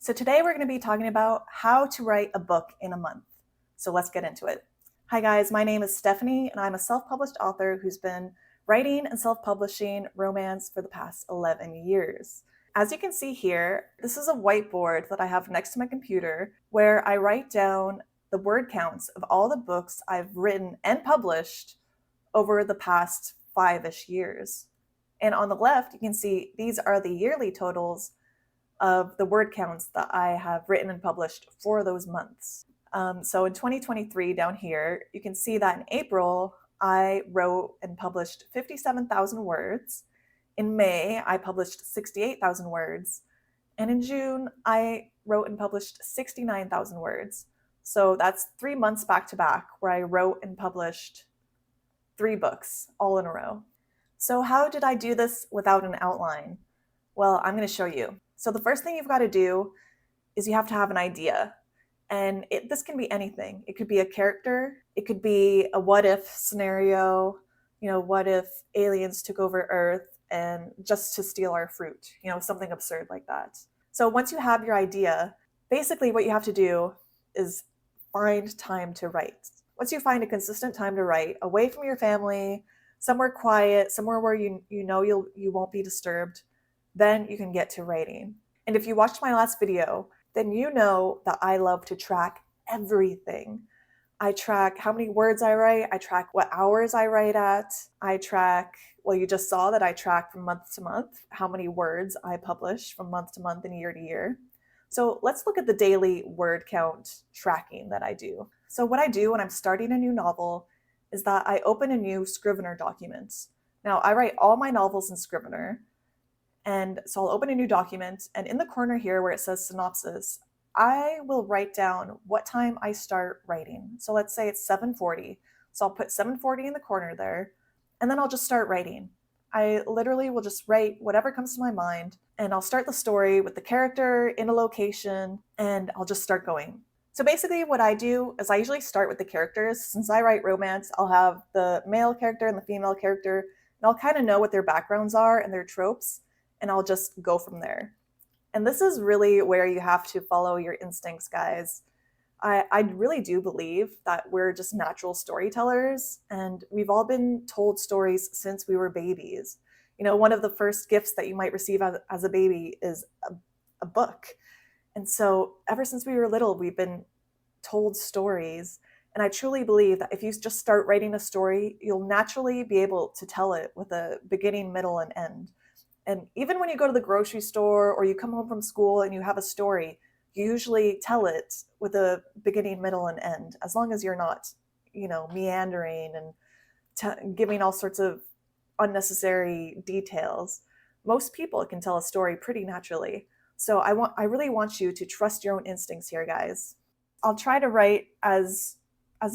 So today we're going to be talking about how to write a book in a month. So let's get into it. Hi guys, my name is Stephanie and I'm a self-published author who's been writing and self-publishing romance for the past 11 years. As you can see here, this is a whiteboard that I have next to my computer where I write down the word counts of all the books I've written and published over the past 5-ish years. And on the left, you can see these are the yearly totals of the word counts that I have written and published for those months. So in 2023 down here, you can see that in April, I wrote and published 57,000 words. In May, I published 68,000 words. And in June, I wrote and published 69,000 words. So that's 3 months back to back where I wrote and published 3 books all in a row. So how did I do this without an outline? Well, I'm going to show you. So the first thing you've got to do is you have to have an idea. And this can be anything. It could be a character. It could be a what if scenario. What if aliens took over Earth and just to steal our fruit? Something absurd like that. So once you have your idea, basically what you have to do is find time to write. Once you find a consistent time to write, away from your family, somewhere quiet, somewhere where you won't be disturbed, then you can get to writing. And if you watched my last video, then you know that I love to track everything. I track how many words I write, I track what hours I write at, I track, well, you just saw that I track from month to month, how many words I publish from month to month and year to year. So let's look at the daily word count tracking that I do. So what I do when I'm starting a new novel is that I open a new Scrivener document. Now, I write all my novels in Scrivener. And so I'll open a new document, and in the corner here where it says synopsis, I will write down what time I start writing. So let's say it's 7:40. So I'll put 7:40 in the corner there, and then I'll just start writing. I literally will just write whatever comes to my mind, and I'll start the story with the character in a location, and I'll just start going. So basically what I do is I usually start with the characters. Since I write romance, I'll have the male character and the female character, and I'll kind of know what their backgrounds are and their tropes, and I'll just go from there. And this is really where you have to follow your instincts, guys. I really do believe that we're just natural storytellers, and we've all been told stories since we were babies. One of the first gifts that you might receive as a baby is a book. And so ever since we were little, we've been told stories. And I truly believe that if you just start writing a story, you'll naturally be able to tell it with a beginning, middle, and end. And even when you go to the grocery store or you come home from school and you have a story, you usually tell it with a beginning, middle, and end, as long as you're not, meandering and giving all sorts of unnecessary details. Most people can tell a story pretty naturally. So I really want you to trust your own instincts here, guys. I'll try to write as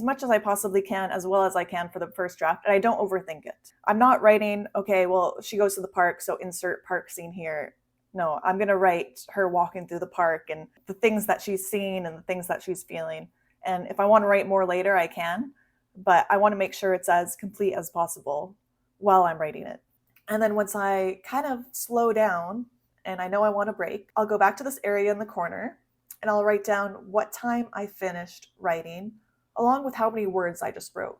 much as I possibly can, as well as I can for the first draft, and I don't overthink it. I'm not writing, okay, well, she goes to the park, so insert park scene here. No, I'm going to write her walking through the park and the things that she's seeing and the things that she's feeling. And if I want to write more later, I can, but I want to make sure it's as complete as possible while I'm writing it. And then once I kind of slow down and I know I want a break, I'll go back to this area in the corner and I'll write down what time I finished writing, along with how many words I just wrote.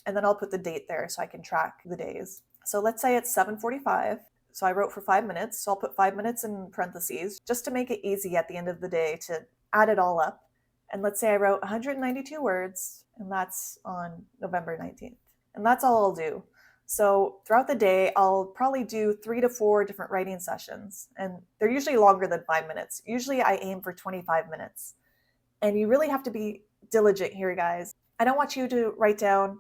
And then I'll put the date there so I can track the days. So let's say it's 7:45. So I wrote for 5 minutes. So I'll put 5 minutes in parentheses just to make it easy at the end of the day to add it all up. And let's say I wrote 192 words, and that's on November 19th. And that's all I'll do. So throughout the day, I'll probably do 3 to 4 different writing sessions. And they're usually longer than 5 minutes. Usually I aim for 25 minutes. And you really have to be diligent here, guys. I don't want you to write down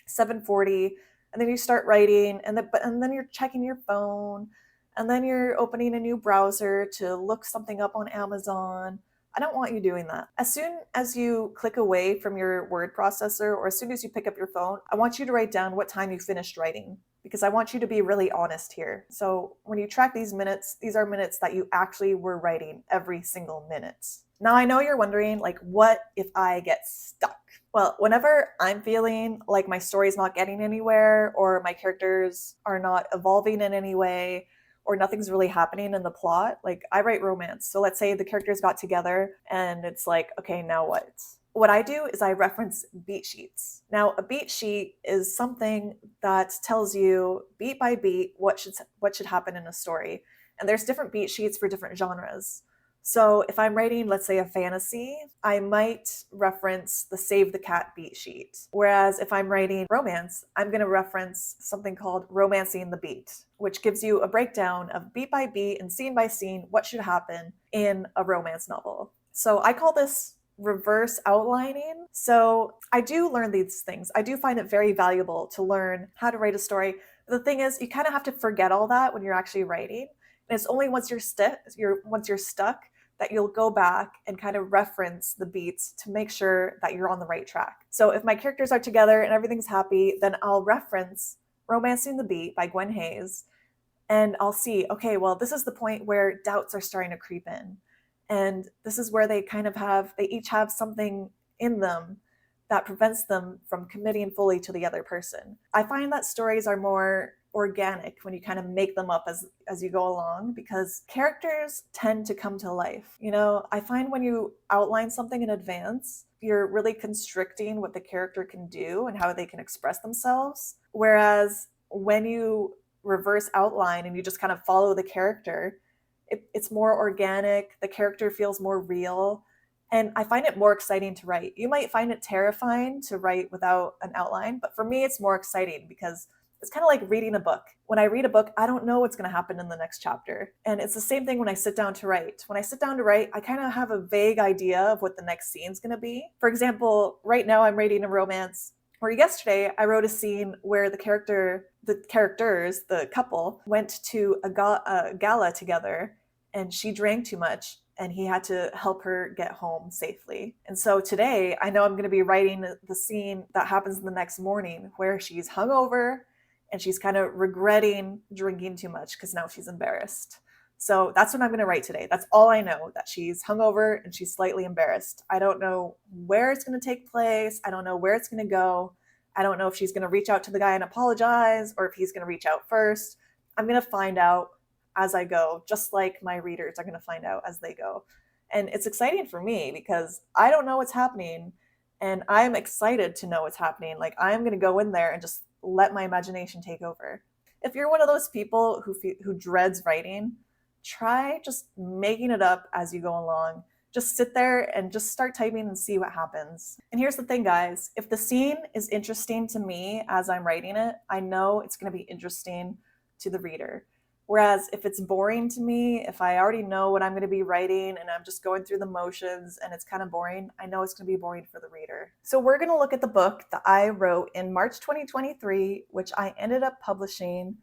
7:40 and then you start writing and then you're checking your phone and then you're opening a new browser to look something up on Amazon. I don't want you doing that. As soon as you click away from your word processor or as soon as you pick up your phone, I want you to write down what time you finished writing, because I want you to be really honest here. So when you track these minutes, these are minutes that you actually were writing every single minute. Now, I know you're wondering, what if I get stuck? Well, whenever I'm feeling like my story's not getting anywhere or my characters are not evolving in any way, or nothing's really happening in the plot. Like I write romance. So let's say the characters got together and it's like, okay, now what? What I do is I reference beat sheets. Now, a beat sheet is something that tells you beat by beat what should happen in a story. And there's different beat sheets for different genres. So if I'm writing, let's say, a fantasy, I might reference the Save the Cat beat sheet. Whereas if I'm writing romance, I'm going to reference something called Romancing the Beat, which gives you a breakdown of beat by beat and scene by scene what should happen in a romance novel. So I call this reverse outlining. So I do learn these things. I do find it very valuable to learn how to write a story. But the thing is, you kind of have to forget all that when you're actually writing. And it's only once you're stuck that you'll go back and kind of reference the beats to make sure that you're on the right track. So if my characters are together and everything's happy, then I'll reference Romancing the Beat by Gwen Hayes, and I'll see, okay, well, this is the point where doubts are starting to creep in. And this is where they each have something in them that prevents them from committing fully to the other person. I find that stories are more organic when you kind of make them up as you go along, because characters tend to come to life. I find when you outline something in advance, you're really constricting what the character can do and how they can express themselves. Whereas when you reverse outline and you just kind of follow the character, it's more organic, the character feels more real, and I find it more exciting to write. You might find it terrifying to write without an outline, but for me, it's more exciting because it's kind of like reading a book. When I read a book, I don't know what's going to happen in the next chapter. And it's the same thing when I sit down to write. When I sit down to write, I kind of have a vague idea of what the next scene's going to be. For example, right now I'm writing a romance where yesterday I wrote a scene where the characters, the couple, went to a gala together, and she drank too much and he had to help her get home safely. And so today I know I'm going to be writing the scene that happens the next morning where she's hungover and she's kind of regretting drinking too much because now she's embarrassed. So that's what I'm going to write today. That's all I know, that she's hungover and she's slightly embarrassed. I don't know where it's going to take place. I don't know where it's going to go. I don't know if she's going to reach out to the guy and apologize or if he's going to reach out first. I'm going to find out as I go, just like my readers are going to find out as they go. And it's exciting for me because I don't know what's happening and I'm excited to know what's happening. Like I'm going to go in there and just let my imagination take over. If you're one of those people who dreads writing, try just making it up as you go along. Just sit there and just start typing and see what happens. And here's the thing, guys. If the scene is interesting to me as I'm writing it, I know it's going to be interesting to the reader. Whereas if it's boring to me, if I already know what I'm going to be writing and I'm just going through the motions and it's kind of boring, I know it's going to be boring for the reader. So we're going to look at the book that I wrote in March 2023, which I ended up publishing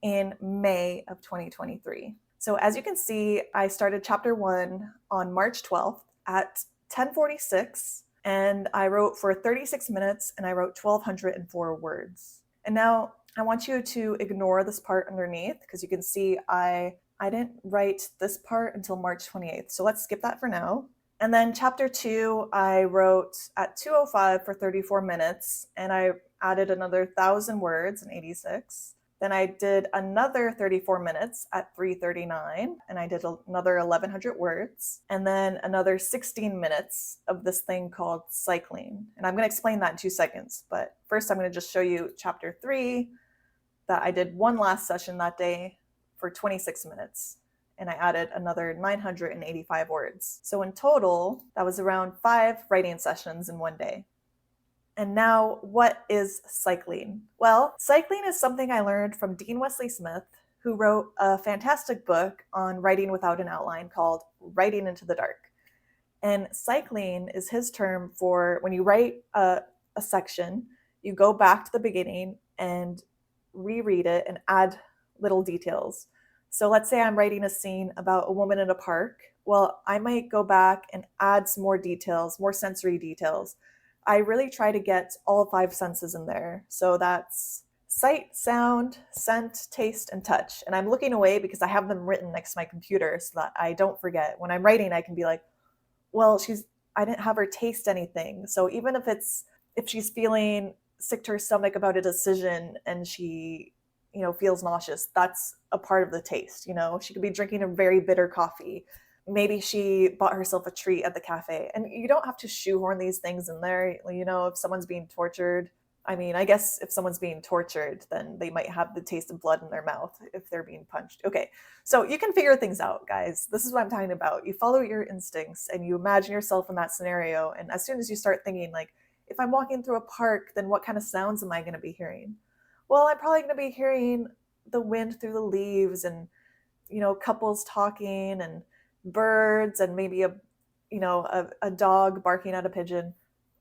in May of 2023. So as you can see, I started chapter 1 on March 12th at 10:46, and I wrote for 36 minutes and I wrote 1,204 words. And now I want you to ignore this part underneath because you can see I didn't write this part until March 28th. So let's skip that for now. And then chapter 2, I wrote at 2:05 for 34 minutes and I added another 1,000 words and 86. Then I did another 34 minutes at 3:39 and I did another 1,100 words. And then another 16 minutes of this thing called cycling. And I'm going to explain that in 2 seconds. But first I'm going to just show you chapter 3 that I did one last session that day for 26 minutes. And I added another 985 words. So in total, that was around 5 writing sessions in one day. And now, what is cycling? Well, cycling is something I learned from Dean Wesley Smith, who wrote a fantastic book on writing without an outline called Writing into the Dark. And cycling is his term for when you write a section, you go back to the beginning and reread it and add little details. So let's say I'm writing a scene about a woman in a park. Well, I might go back and add some more details, more sensory details. I really try to get all 5 senses in there. So that's sight, sound, scent, taste, and touch. And I'm looking away because I have them written next to my computer so that I don't forget. When I'm writing, I can be like, well, I didn't have her taste anything. So even if she's feeling sick to her stomach about a decision and she feels nauseous. That's a part of the taste. She could be drinking a very bitter coffee. Maybe she bought herself a treat at the cafe. And you don't have to shoehorn these things in there. If someone's being tortured, I mean, I guess if someone's being tortured, then they might have the taste of blood in their mouth if they're being punched. Okay, so you can figure things out, guys. This is what I'm talking about. You follow your instincts and you imagine yourself in that scenario. And as soon as you start thinking, like, if I'm walking through a park, then what kind of sounds am I going to be hearing? Well, I'm probably going to be hearing the wind through the leaves and, couples talking and birds and maybe a dog barking at a pigeon,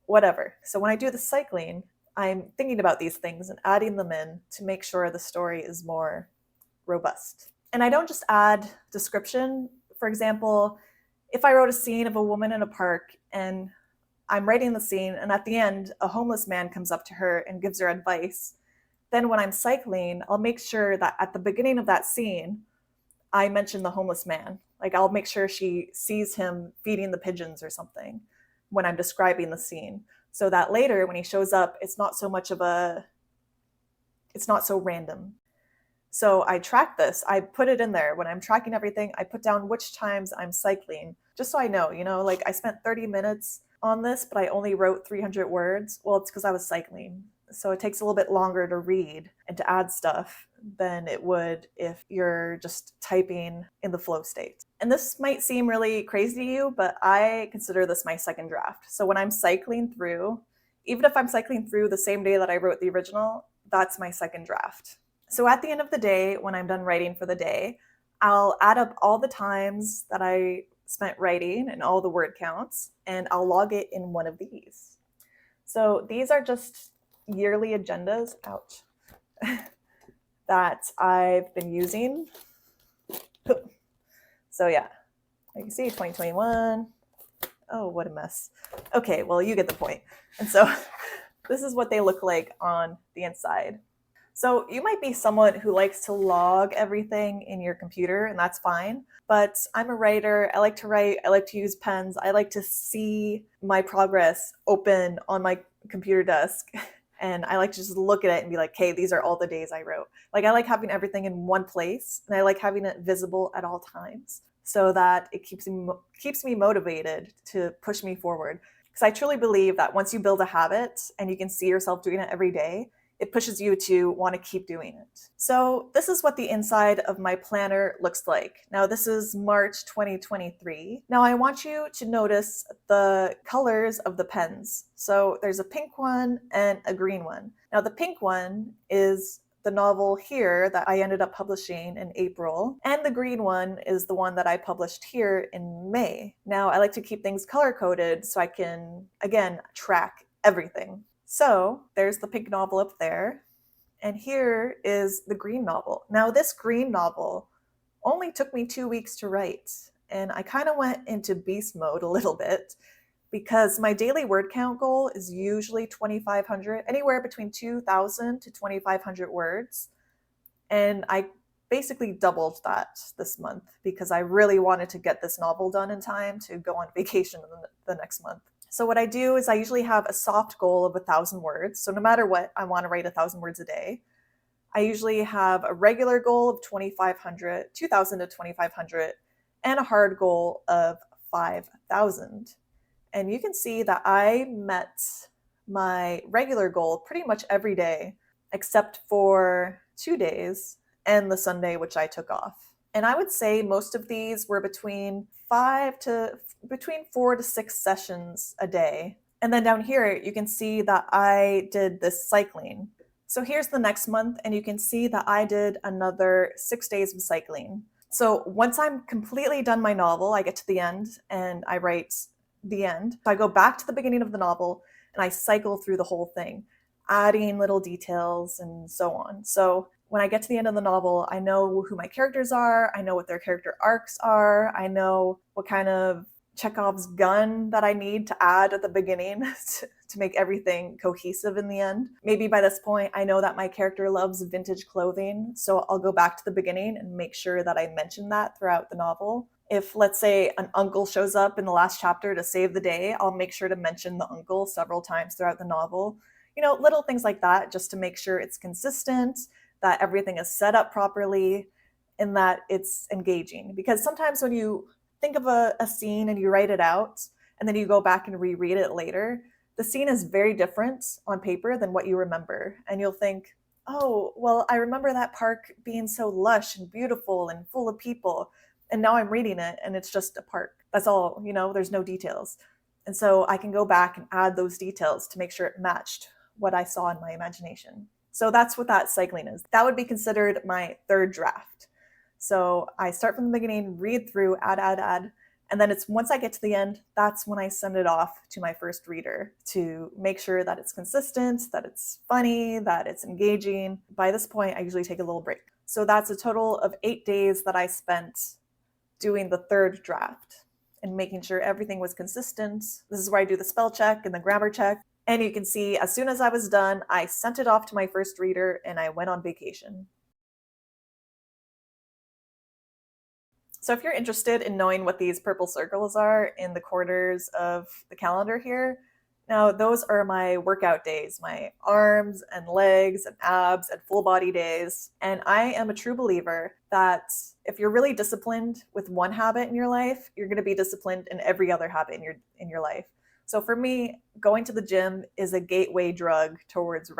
whatever. So when I do the cycling, I'm thinking about these things and adding them in to make sure the story is more robust. And I don't just add description. For example, if I wrote a scene of a woman in a park and I'm writing the scene and at the end a homeless man comes up to her and gives her advice, then when I'm cycling, I'll make sure that at the beginning of that scene, I mention the homeless man. Like, I'll make sure she sees him feeding the pigeons or something when I'm describing the scene, so that later when he shows up, it's not so random. So I track this. I put it in there. When I'm tracking everything, I put down which times I'm cycling, just so I know, like I spent 30 minutes on this, but I only wrote 300 words. Well, it's because I was cycling. So it takes a little bit longer to read and to add stuff than it would if you're just typing in the flow state. And this might seem really crazy to you, but I consider this my second draft. So when I'm cycling through, even if I'm cycling through the same day that I wrote the original, that's my second draft. So at the end of the day, when I'm done writing for the day, I'll add up all the times that I spent writing and all the word counts, and I'll log it in one of these. So these are just yearly agendas, ouch, that I've been using. So yeah, you can see 2021. Oh, what a mess. Okay, well, you get the point. And so this is what they look like on the inside. So you might be someone who likes to log everything in your computer, and that's fine. But I'm a writer. I like to write. I like to use pens. I like to see my progress open on my computer desk. And I like to just look at it and be like, hey, these are all the days I wrote. Like, I like having everything in one place, and I like having it visible at all times so that it keeps me motivated to push me forward. Because I truly believe that once you build a habit and you can see yourself doing it every day, it pushes you to want to keep doing it. So this is what the inside of my planner looks like. Now, this is March 2023. Now, I want you to notice the colors of the pens. So there's a pink one and a green one. Now, the pink one is the novel here that I ended up publishing in April, and the green one is the one that I published here in May. Now, I like to keep things color-coded so I can, again, track everything. So there's the pink novel up there, and here is the green novel. Now, this green novel only took me 2 weeks to write, and I kind of went into beast mode a little bit because my daily word count goal is usually 2,500, anywhere between 2,000 to 2,500 words. And I basically doubled that this month because I really wanted to get this novel done in time to go on vacation the next month. So what I do is I usually have a soft goal of 1,000 words. So no matter what, I want to write 1,000 words a day. I usually have a regular goal of 2,000 to 2,500, and a hard goal of 5,000. And you can see that I met my regular goal pretty much every day, except for 2 days and the Sunday, which I took off. And I would say most of these were between 4 to 6 sessions a day. And then down here, you can see that I did this cycling. So here's the next month, and you can see that I did another 6 days of cycling. So once I'm completely done my novel, I get to the end and I write the end. So I go back to the beginning of the novel and I cycle through the whole thing, adding little details and so on. So when I get to the end of the novel, I know who my characters are, I know what their character arcs are, I know what kind of Chekhov's gun that I need to add at the beginning to make everything cohesive in the end. Maybe by this point, I know that my character loves vintage clothing, so I'll go back to the beginning and make sure that I mention that throughout the novel. If, let's say, an uncle shows up in the last chapter to save the day, I'll make sure to mention the uncle several times throughout the novel. Little things like that, just to make sure it's consistent, that everything is set up properly, and that it's engaging. Because sometimes when you think of a scene and you write it out and then you go back and reread it later, the scene is very different on paper than what you remember. And you'll think, oh, well, I remember that park being so lush and beautiful and full of people. And now I'm reading it and it's just a park. That's all, there's no details. And so I can go back and add those details to make sure it matched what I saw in my imagination. So that's what that cycling is. That would be considered my third draft. So I start from the beginning, read through, add. And then it's once I get to the end, that's when I send it off to my first reader to make sure that it's consistent, that it's funny, that it's engaging. By this point, I usually take a little break. So that's a total of 8 days that I spent doing the third draft and making sure everything was consistent. This is where I do the spell check and the grammar check. And you can see as soon as I was done, I sent it off to my first reader and I went on vacation. So if you're interested in knowing what these purple circles are in the corners of the calendar here, now those are my workout days, my arms and legs and abs and full body days. And I am a true believer that if you're really disciplined with one habit in your life, you're going to be disciplined in every other habit in your life. So for me, going to the gym is a gateway drug towards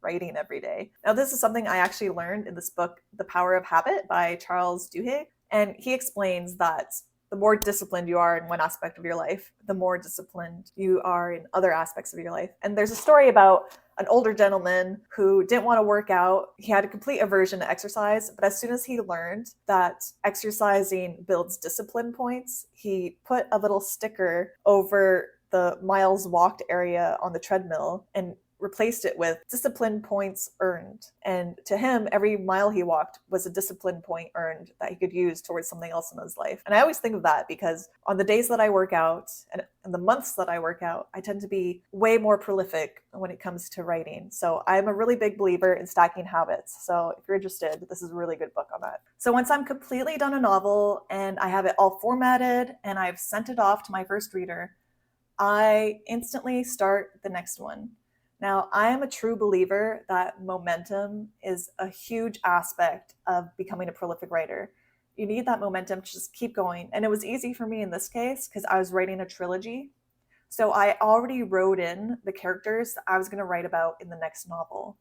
writing every day. Now, this is something I actually learned in this book, The Power of Habit by Charles Duhigg. And he explains that the more disciplined you are in one aspect of your life, the more disciplined you are in other aspects of your life. And there's a story about an older gentleman who didn't want to work out. He had a complete aversion to exercise, but as soon as he learned that exercising builds discipline points, he put a little sticker over the miles walked area on the treadmill and replaced it with discipline points earned. And to him, every mile he walked was a discipline point earned that he could use towards something else in his life. And I always think of that because on the days that I work out and the months that I work out, I tend to be way more prolific when it comes to writing. So I'm a really big believer in stacking habits. So if you're interested, this is a really good book on that. So once I'm completely done a novel and I have it all formatted and I've sent it off to my first reader, I instantly start the next one. Now, I am a true believer that momentum is a huge aspect of becoming a prolific writer. You need that momentum to just keep going. And it was easy for me in this case because I was writing a trilogy. So I already wrote in the characters that I was going to write about in the next novel.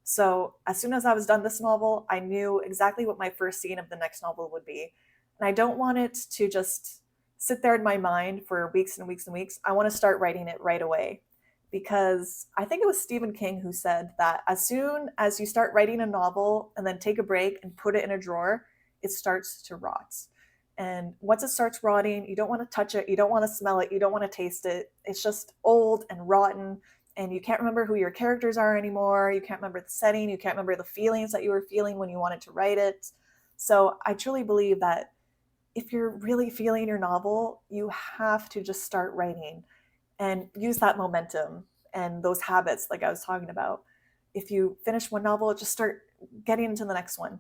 So as soon as I was done this novel, I knew exactly what my first scene of the next novel would be. And I don't want it to just sit there in my mind for weeks and weeks and weeks. I want to start writing it right away. Because I think it was Stephen King who said that as soon as you start writing a novel and then take a break and put it in a drawer, it starts to rot. And once it starts rotting, you don't want to touch it, you don't want to smell it, you don't want to taste it. It's just old and rotten, and you can't remember who your characters are anymore. You can't remember the setting, you can't remember the feelings that you were feeling when you wanted to write it. So I truly believe that if you're really feeling your novel, you have to just start writing and use that momentum and those habits like I was talking about. If you finish one novel, just start getting into the next one.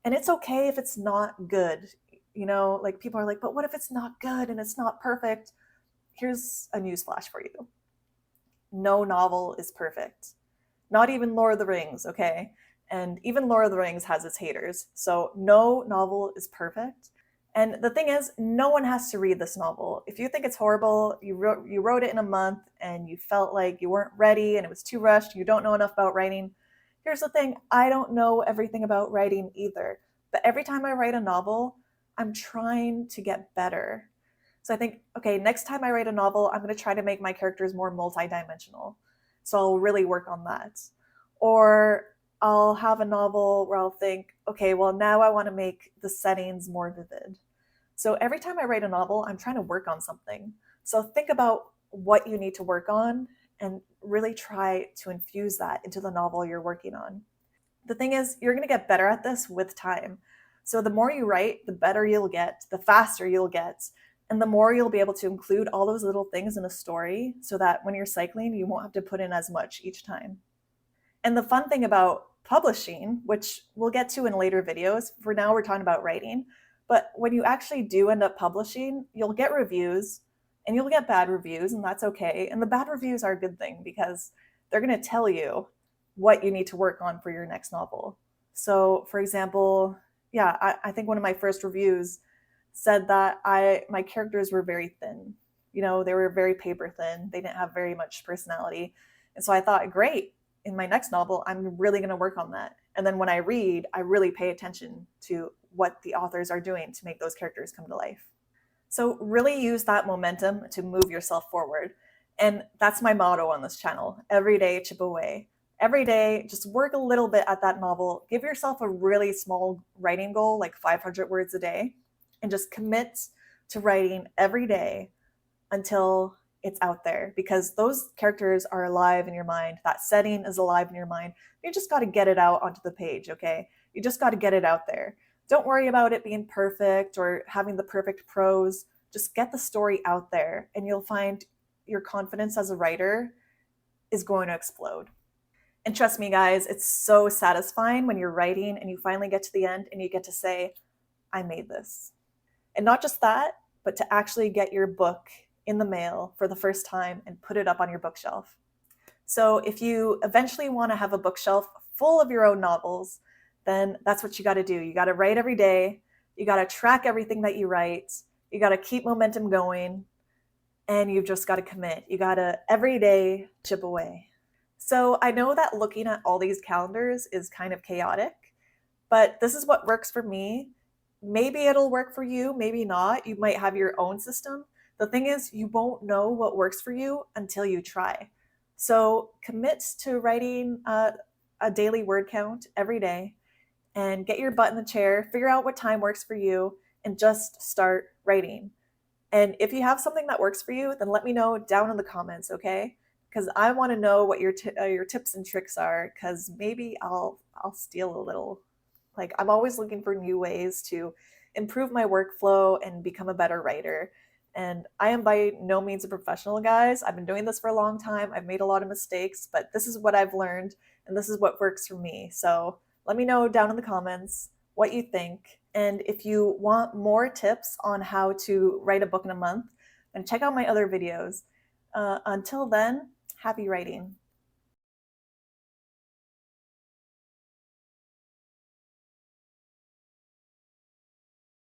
And it's okay if it's not good. Like people are like, but what if it's not good and it's not perfect? Here's a newsflash for you. No novel is perfect. Not even Lord of the Rings, okay? And even Lord of the Rings has its haters. So no novel is perfect. And the thing is, no one has to read this novel. If you think it's horrible, you wrote it in a month and you felt like you weren't ready and it was too rushed, you don't know enough about writing. Here's the thing, I don't know everything about writing either. But every time I write a novel, I'm trying to get better. So I think, okay, next time I write a novel, I'm going to try to make my characters more multidimensional. So I'll really work on that. Or I'll have a novel where I'll think, okay, well, now I want to make the settings more vivid. So every time I write a novel, I'm trying to work on something. So think about what you need to work on and really try to infuse that into the novel you're working on. The thing is, you're going to get better at this with time. So the more you write, the better you'll get, the faster you'll get, and the more you'll be able to include all those little things in a story so that when you're cycling, you won't have to put in as much each time. And the fun thing about publishing, which we'll get to in later videos, for now we're talking about writing, but when you actually do end up publishing, you'll get reviews and you'll get bad reviews, and that's okay. And the bad reviews are a good thing because they're going to tell you what you need to work on for your next novel. So, for example, yeah, I think one of my first reviews said that my characters were very thin. You know, they were very paper thin. They didn't have very much personality. And so I thought, great, in my next novel, I'm really going to work on that. And then when I read, I really pay attention to what the authors are doing to make those characters come to life. So really use that momentum to move yourself forward. And that's my motto on this channel. Every day, chip away. Every day, just work a little bit at that novel. Give yourself a really small writing goal, like 500 words a day, and just commit to writing every day until it's out there, because those characters are alive in your mind. That setting is alive in your mind. You just got to get it out onto the page, okay? You just got to get it out there. Don't worry about it being perfect or having the perfect prose. Just get the story out there, and you'll find your confidence as a writer is going to explode. And trust me, guys, it's so satisfying when you're writing and you finally get to the end and you get to say, I made this. And not just that, but to actually get your book in the mail for the first time and put it up on your bookshelf. So if you eventually want to have a bookshelf full of your own novels, then that's what you got to do. You got to write every day. You got to track everything that you write. You got to keep momentum going. And you've just got to commit. You got to every day chip away. So I know that looking at all these calendars is kind of chaotic, but this is what works for me. Maybe it'll work for you, maybe not. You might have your own system. The thing is, you won't know what works for you until you try. So commit to writing a daily word count every day and get your butt in the chair, figure out what time works for you, and just start writing. And if you have something that works for you, then let me know down in the comments, okay? Because I want to know what your tips and tricks are, because maybe I'll steal a little. Like, I'm always looking for new ways to improve my workflow and become a better writer. And I am by no means a professional, guys. I've been doing this for a long time. I've made a lot of mistakes, but this is what I've learned and this is what works for me. So let me know down in the comments what you think. And if you want more tips on how to write a book in a month, then check out my other videos. Until then, happy writing.